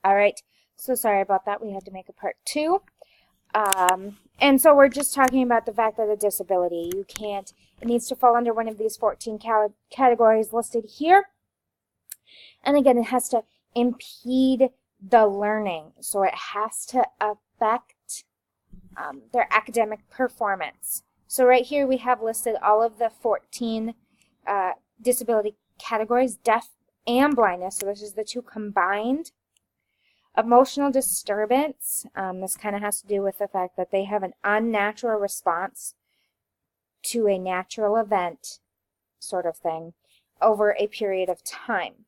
All right, so sorry about that. We had to make a part 2. And so we're just talking about the fact that a disability, it needs to fall under one of these 14 categories listed here. And again, it has to impede the learning. So it has to affect their academic performance. So right here we have listed all of the 14 disability categories, deaf and blindness. So this is the 2 combined. Emotional disturbance, this kind of has to do with the fact that they have an unnatural response to a natural event sort of thing over a period of time.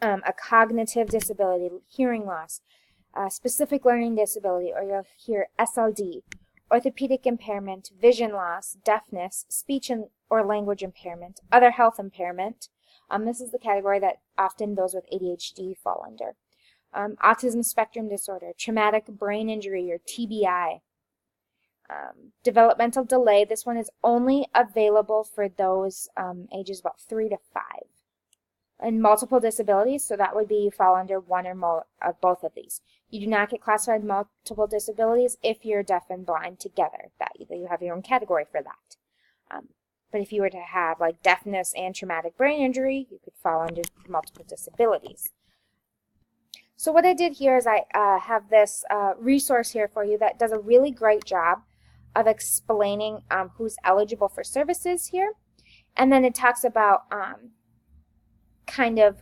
A cognitive disability, hearing loss, specific learning disability, or you'll hear SLD, orthopedic impairment, vision loss, deafness, speech or language impairment, other health impairment. This is the category that often those with ADHD fall under. Autism spectrum disorder, traumatic brain injury or TBI, developmental delay. This one is only available for those ages about 3 to 5. And multiple disabilities, so that would be you fall under one or more of both of these. You do not get classified multiple disabilities if you're deaf and blind together. That you have your own category for that. But if you were to have like deafness and traumatic brain injury, you could fall under multiple disabilities. So what I did here is I have this resource here for you that does a really great job of explaining who's eligible for services here. And then it talks about kind of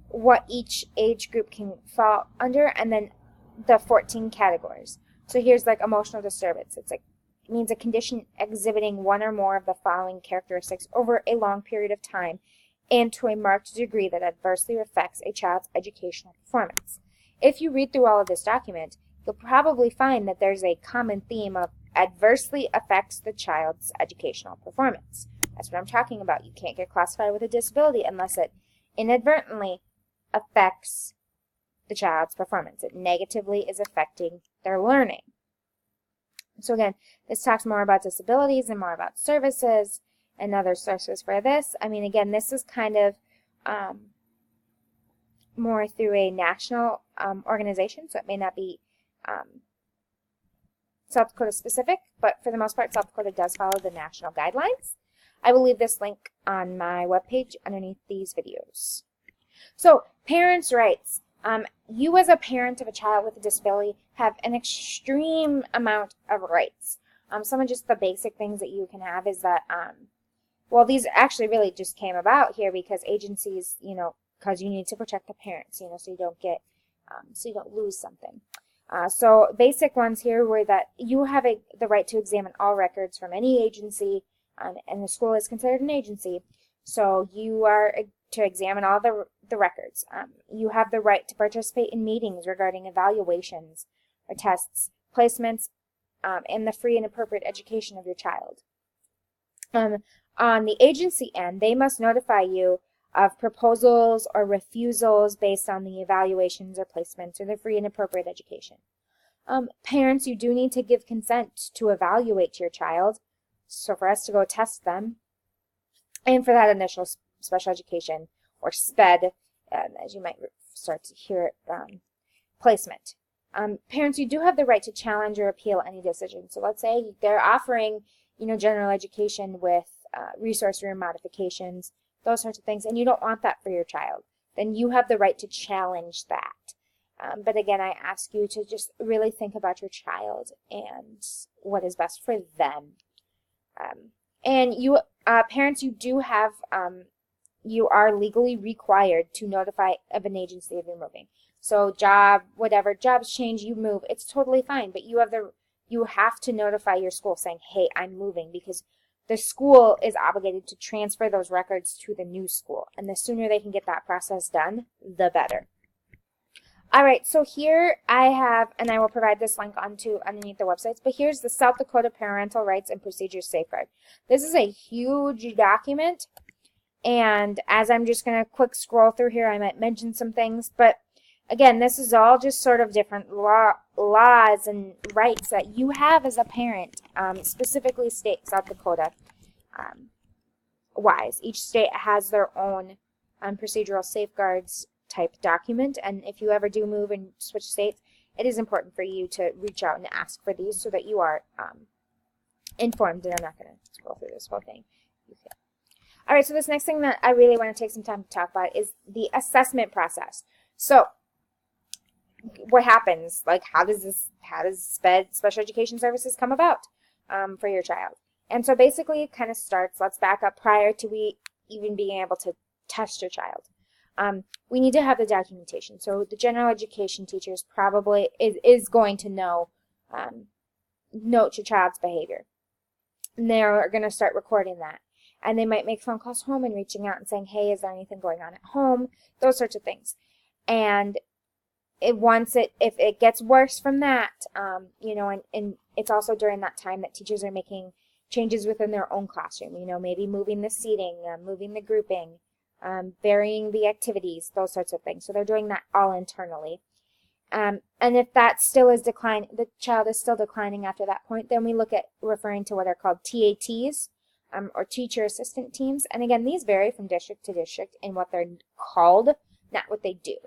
what each age group can fall under, and then the 14 categories. So here's like emotional disturbance. It means a condition exhibiting one or more of the following characteristics over a long period of time and to a marked degree that adversely affects a child's educational performance. If you read through all of this document, you'll probably find that there's a common theme of adversely affects the child's educational performance. That's what I'm talking about. You can't get classified with a disability unless it inadvertently affects the child's performance. It negatively is affecting their learning. So again, this talks more about disabilities and more about services and other sources for this. I mean, again, this is kind of more through a national organization, so it may not be South Dakota specific, but for the most part, South Dakota does follow the national guidelines. I will leave this link on my webpage underneath these videos. So, parents' rights. You as a parent of a child with a disability have an extreme amount of rights. Some of just the basic things that you can have is that, well, these actually really just came about here because agencies, because you need to protect the parents, so you don't get, so you don't lose something. So basic ones here were that you have the right to examine all records from any agency, and the school is considered an agency, so you are to examine all the records. You have the right to participate in meetings regarding evaluations or tests, placements, and the free and appropriate education of your child. On the agency end, they must notify you of proposals or refusals based on the evaluations or placements or the free and appropriate education. Parents, you do need to give consent to evaluate your child, so for us to go test them, and for that initial special education, or SPED, as you might start to hear it, placement. Parents, you do have the right to challenge or appeal any decision. So let's say they're offering, general education with resource room modifications, those sorts of things, and you don't want that for your child, then you have the right to challenge that. But again, I ask you to just really think about your child and what is best for them. And you, parents, you do have, you are legally required to notify of an agency if you're moving. So whatever jobs change, you move, it's totally fine, but you have to notify your school saying, hey, I'm moving, because the school is obligated to transfer those records to the new school, and the sooner they can get that process done, the better. All right, so here I have, and I will provide this link underneath the websites, but here's the South Dakota Parental Rights and Procedures Safeguard. This is a huge document, and as I'm just going to quick scroll through here, I might mention some things, but again, this is all just sort of different laws and rights that you have as a parent, specifically South Dakota wise. Each state has their own procedural safeguards type document. And if you ever do move and switch states, it is important for you to reach out and ask for these so that you are informed. And I'm not going to scroll through this whole thing. All right, so this next thing that I really want to take some time to talk about is the assessment process. So what happens? Like, how does SPED, Special Education Services, come about for your child? And so basically it kind of starts, let's back up prior to we even being able to test your child. We need to have the documentation. So the general education teachers probably is going to note your child's behavior. And they're going to start recording that. And they might make phone calls home and reaching out and saying, hey, is there anything going on at home? Those sorts of things. And if it gets worse from that, and it's also during that time that teachers are making changes within their own classroom, maybe moving the seating, moving the grouping, varying the activities, those sorts of things. So they're doing that all internally. And if that still is the child is still declining after that point, then we look at referring to what are called TATs, or teacher assistant teams. And again, these vary from district to district in what they're called, not what they do.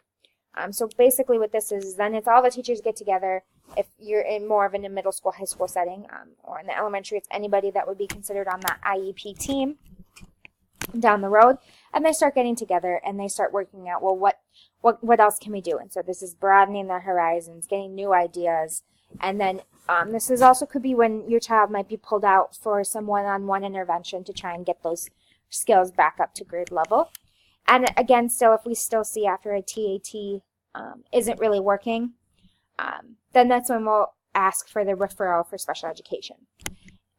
So basically what this is, then it's all the teachers get together. If you're in more of a middle school, high school setting, or in the elementary, it's anybody that would be considered on that IEP team down the road. And they start getting together and they start working out, well, what else can we do? And so this is broadening their horizons, getting new ideas. And then this is also could be when your child might be pulled out for some one-on-one intervention to try and get those skills back up to grade level. And again, still, if we still see after a TAT isn't really working, then that's when we'll ask for the referral for special education.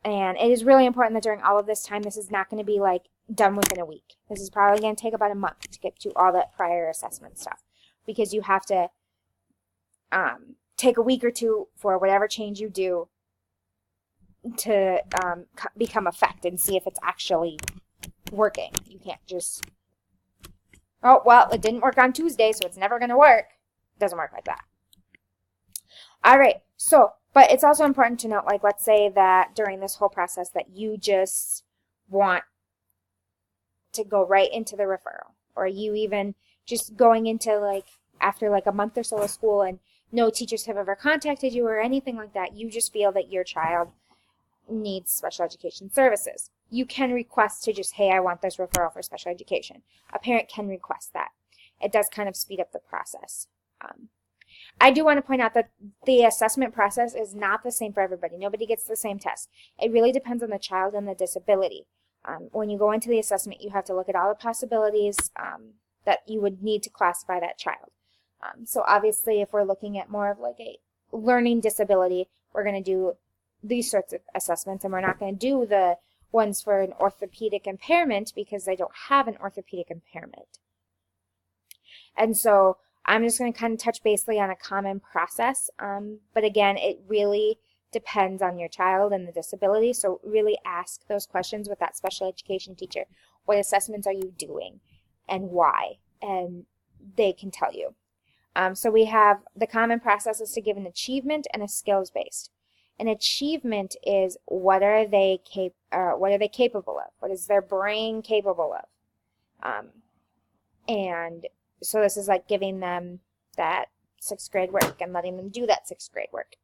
And it is really important that during all of this time, this is not going to be like done within a week. This is probably going to take about a month to get to all that prior assessment stuff, because you have to take a week or two for whatever change you do to become effect and see if it's actually working. You can't just, oh, well, it didn't work on Tuesday, so it's never going to work. It doesn't work like that. All right, so, but it's also important to note, like, let's say that during this whole process that you just want to go right into the referral, or you even just going into, like, after like a month or so of school and no teachers have ever contacted you or anything like that, you just feel that your child needs special education services. You can request to just, hey, I want this referral for special education. A parent can request that. It does kind of speed up the process. I do want to point out that the assessment process is not the same for everybody. Nobody gets the same test. It really depends on the child and the disability. When you go into the assessment, you have to look at all the possibilities that you would need to classify that child. So obviously, if we're looking at more of like a learning disability, we're going to do these sorts of assessments, and we're not going to do the ones for an orthopedic impairment because they don't have an orthopedic impairment. And so I'm just going to kind of touch basically on a common process, but again, it really depends on your child and the disability, so really ask those questions with that special education teacher. What assessments are you doing and why? And they can tell you. So we have the common process is to give an achievement and a skills-based. An achievement is what are they capable of? What is their brain capable of? And so this is like giving them that 6th grade work and letting them do that 6th grade work,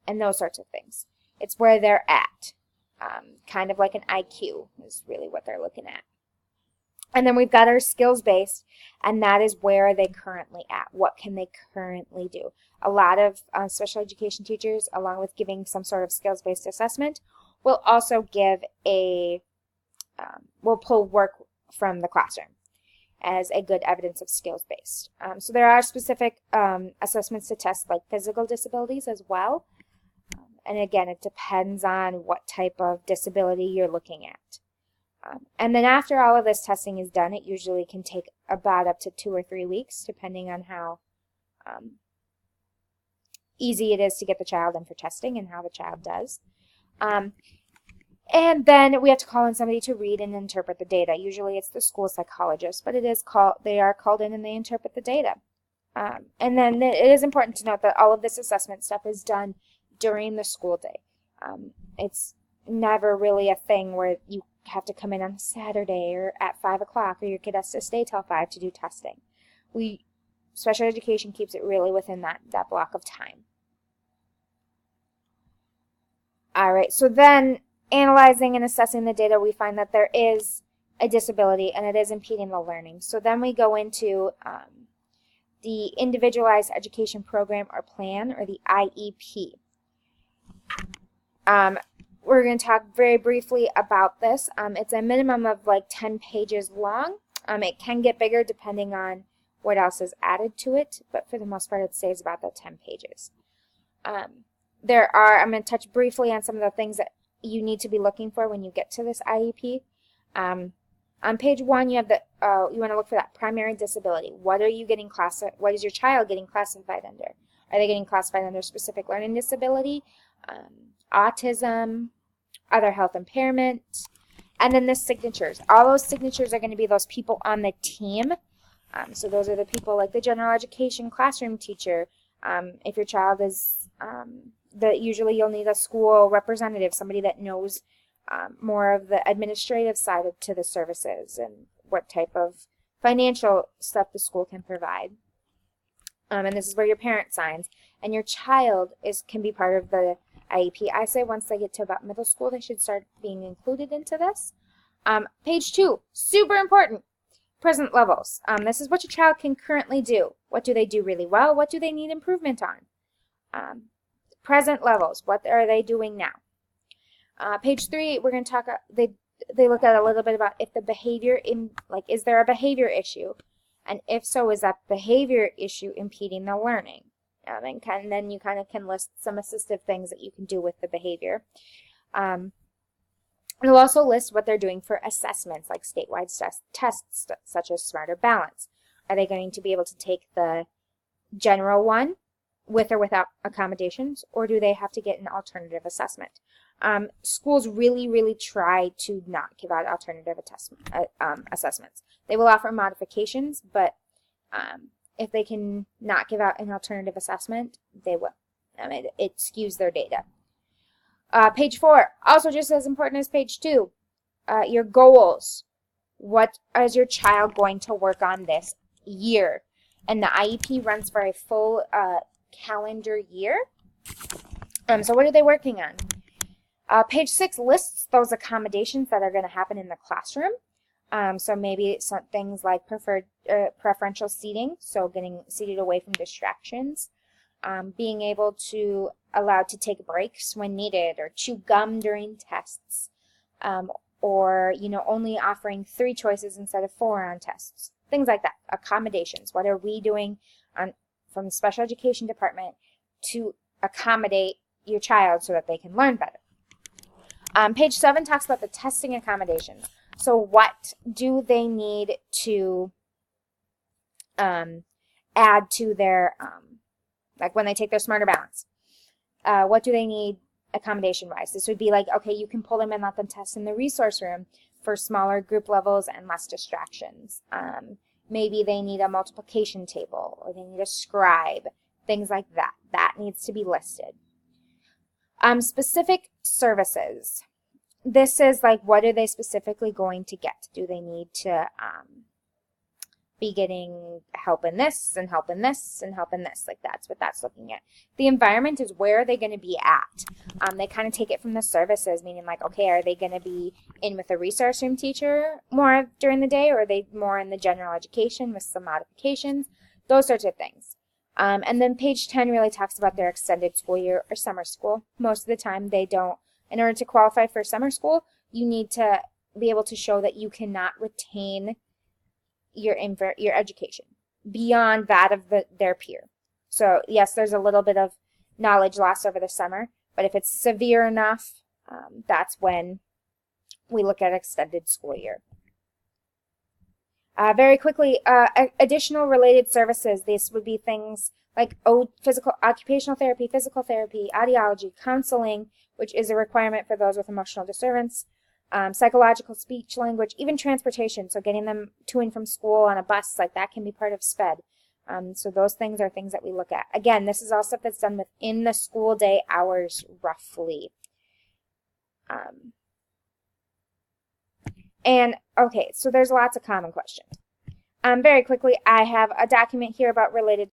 and those sorts of things. It's where they're at, kind of like an IQ is really what they're looking at. And then we've got our skills-based, and that is where are they currently at? What can they currently do? A lot of special education teachers, along with giving some sort of skills-based assessment, will also give will pull work from the classroom as a good evidence of skills-based. So there are specific assessments to test like physical disabilities as well. And again, it depends on what type of disability you're looking at. And then after all of this testing is done, it usually can take about up to 2 or 3 weeks, depending on how easy it is to get the child in for testing and how the child does. And then we have to call in somebody to read and interpret the data. Usually it's the school psychologist, but they are called in and they interpret the data. And then it is important to note that all of this assessment stuff is done during the school day. It's never really a thing where you have to come in on a Saturday or at 5 o'clock, or your kid has to stay till 5 to do testing. Special education keeps it really within that block of time. All right, so then analyzing and assessing the data, we find that there is a disability and it is impeding the learning. So then we go into the Individualized Education Program or Plan, or the IEP. We're going to talk very briefly about this. It's a minimum of like 10 pages long. It can get bigger depending on what else is added to it, but for the most part it stays about the 10 pages. I'm going to touch briefly on some of the things that you need to be looking for when you get to this IEP. On page 1, you have you want to look for that primary disability. What is your child getting classified under? Are they getting classified under specific learning disability, autism, other health impairment? And then the signatures. All those signatures are going to be those people on the team. So those are the people like the general education classroom teacher. If your child is, usually you'll need a school representative, somebody that knows more of the administrative side to the services and what type of financial stuff the school can provide. And this is where your parent signs. And your child can be part of the IEP. I say once they get to about middle school, they should start being included into this. Page 2, super important. Present levels. This is what your child can currently do. What do they do really well? What do they need improvement on? Present levels. What are they doing now? Page 3, we're going to talk. They look at a little bit about if the behavior is there a behavior issue, and if so, is that behavior issue impeding the learning? And then you kind of can list some assistive things that you can do with the behavior. It'll also list what they're doing for assessments, like statewide tests, such as Smarter Balance. Are they going to be able to take the general one with or without accommodations, or do they have to get an alternative assessment? Schools really, really try to not give out alternative assessments. They will offer modifications, but if they can not give out an alternative assessment, they will. It skews their data. Page 4, also just as important as page 2, your goals. What is your child going to work on this year? And the IEP runs for a full calendar year. So what are they working on? Page 6 lists those accommodations that are going to happen in the classroom. So maybe some things like preferential seating, so getting seated away from distractions. Being able to allowed to take breaks when needed, or chew gum during tests, or only offering 3 choices instead of 4 on tests. Things like that. Accommodations. What are we doing from the special education department to accommodate your child so that they can learn better? Page 7 talks about the testing accommodations. So what do they need to add to their like when they take their Smarter Balance? What do they need accommodation-wise? This would be like, okay, you can pull them and let them test in the resource room for smaller group levels and less distractions. Maybe they need a multiplication table, or they need a scribe, things like that. That needs to be listed. Specific services. This is like, what are they specifically going to get? Do they need to be getting help in this and help in this and help in this? Like, that's what that's looking at. The environment is, where are they going to be at? They kind of take it from the services, meaning like, okay, are they going to be in with a resource room teacher more during the day, or are they more in the general education with some modifications? Those sorts of things. And then page 10 really talks about their extended school year or summer school. Most of the time they don't. In order to qualify for summer school, you need to be able to show that you cannot retain your education beyond that of their peer. So yes, there's a little bit of knowledge loss over the summer, but if it's severe enough, that's when we look at extended school year. Very quickly, additional related services. These would be things like occupational therapy, physical therapy, audiology, counseling, which is a requirement for those with emotional disturbance, psychological, speech, language, even transportation. So getting them to and from school on a bus, like that can be part of SPED. So those things are things that we look at. Again, this is all stuff that's done within the school day hours, roughly. And, okay, so there's lots of common questions. Very quickly, I have a document here about related